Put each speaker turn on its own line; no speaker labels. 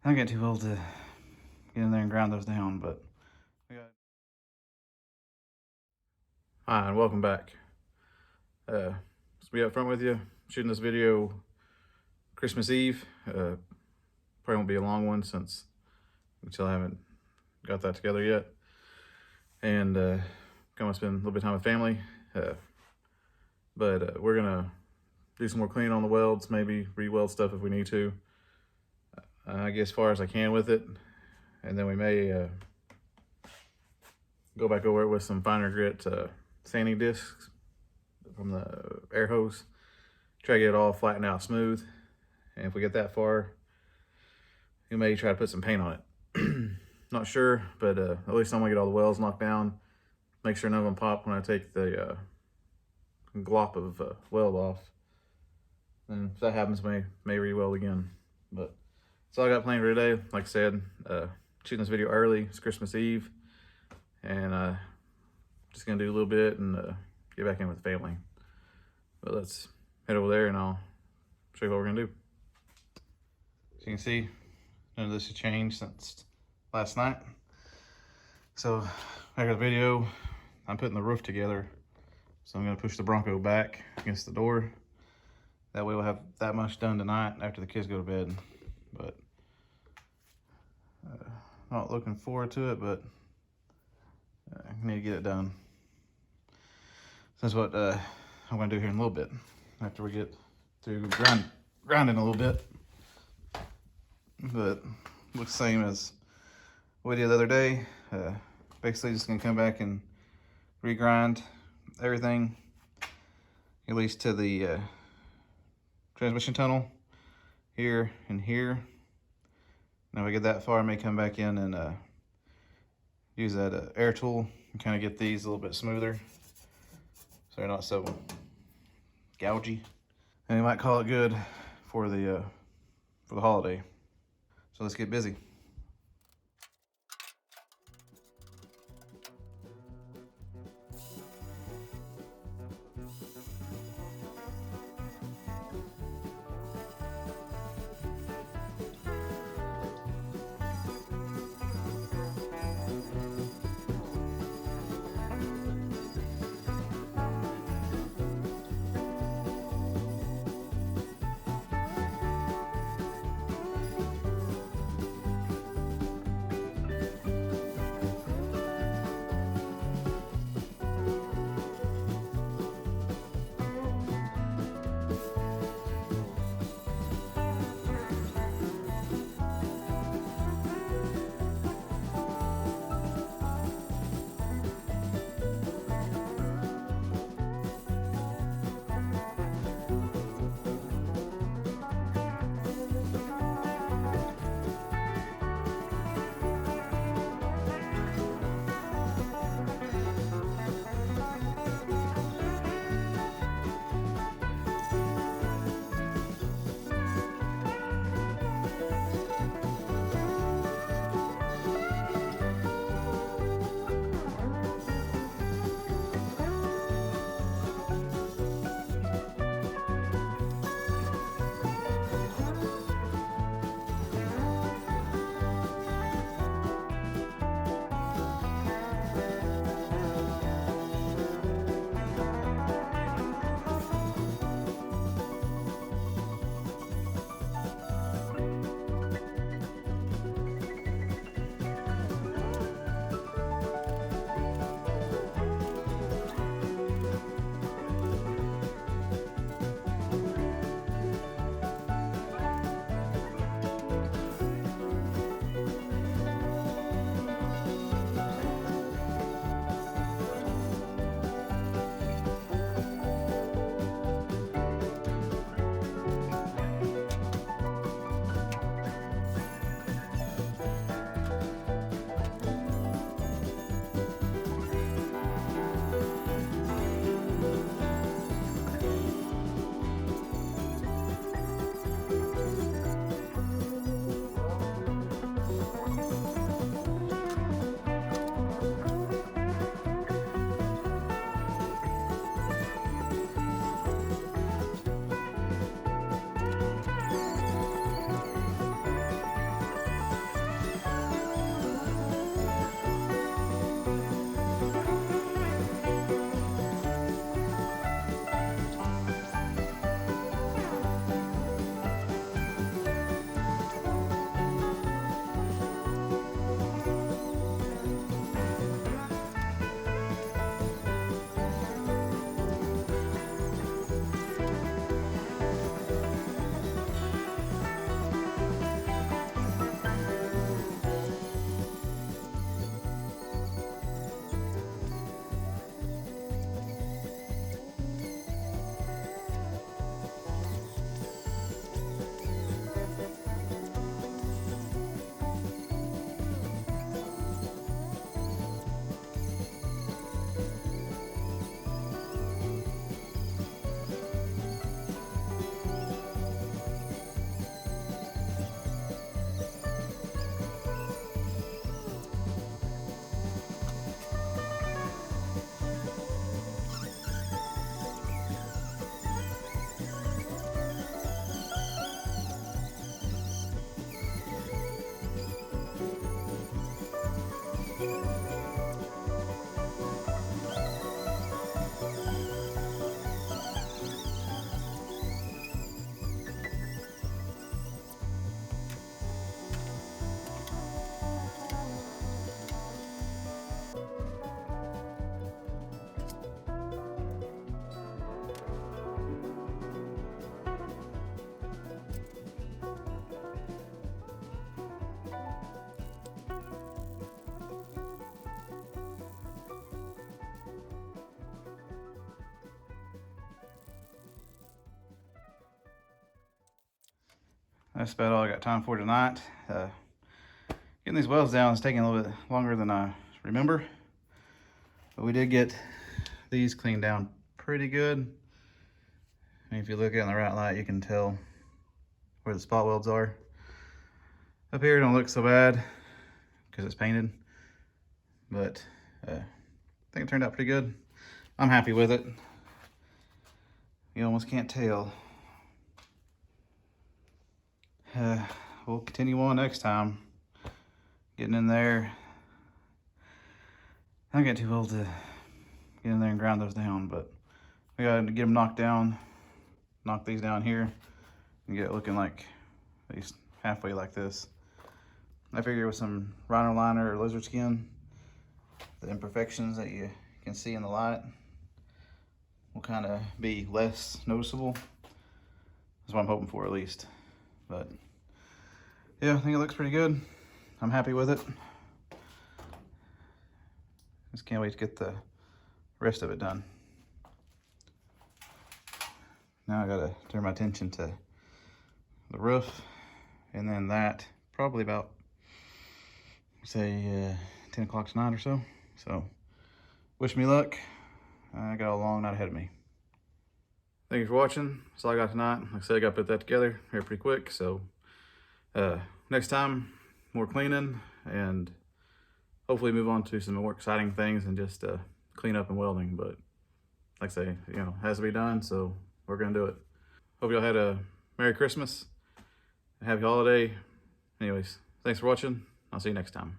I'm getting too old to get in there and grind those down, but we got... Hi, and welcome back. To be up front with you, shooting this video Christmas Eve. Probably won't be a long one since I haven't got that together yet. And gonna spend a little bit of time with family. But we're gonna do some more cleaning on the welds, maybe re-weld stuff if we need to. I get as far as I can with it, and then we may go back over it with some finer grit sanding discs from the air hose. Try to get it all flattened out smooth, and if we get that far, we may try to put some paint on it. Not sure, but at least I'm gonna get all the welds knocked down, make sure none of them pop when I take the glop of weld off. And if that happens, may re-weld again. But that's all I got planned for today. Like I said, shooting this video early. It's Christmas Eve, and just gonna do a little bit and get back in with the family. But let's head over there and I'll show you what we're gonna do. As you can see, none of this has changed since last night. So I got a video. I'm putting the roof together, so I'm gonna push the Bronco back against the door. That way we'll have that much done tonight after the kids go to bed. But not looking forward to it, but I need to get it done. That's what I'm gonna do here in a little bit after we get through grinding a little bit. But looks the same as what we did the other day. Basically just gonna come back and regrind everything, at least to the transmission tunnel here and here. Now we get that far, I may come back in and use that air tool and kind of get these a little bit smoother so they're not so gougy. And you might call it good for the holiday. So let's get busy. that's about all I got time for tonight. Getting these welds down is taking a little bit longer than I remember, but we did get these cleaned down pretty good. And if you look at it in the right light, you can tell where the spot welds are. Up here, it don't look so bad because it's painted, but I think it turned out pretty good. I'm happy with it. You almost can't tell. We'll continue on next time. Getting in there. I don't get too old to get in there and grind those down, but we gotta get them knocked down. Knock these down here and get it looking like at least halfway like this. I figure with some rhino liner or lizard skin, the imperfections that you can see in the light will kind of be less noticeable. That's what I'm hoping for, at least. But yeah, I think it looks pretty good. I'm happy with it. Just can't wait to get the rest of it done. Now I gotta turn my attention to the roof, and then that probably about, say, 10 o'clock tonight or so. So wish me luck. I got a long night ahead of me. Thank you for watching. That's all I got tonight. Like I said, I got to put that together here pretty quick. So next time, more cleaning, and hopefully move on to some more exciting things and just clean up and welding. But like I say, you know, it has to be done, so we're gonna do it. Hope y'all had a Merry Christmas, a Happy Holiday. Anyways, thanks for watching. I'll see you next time.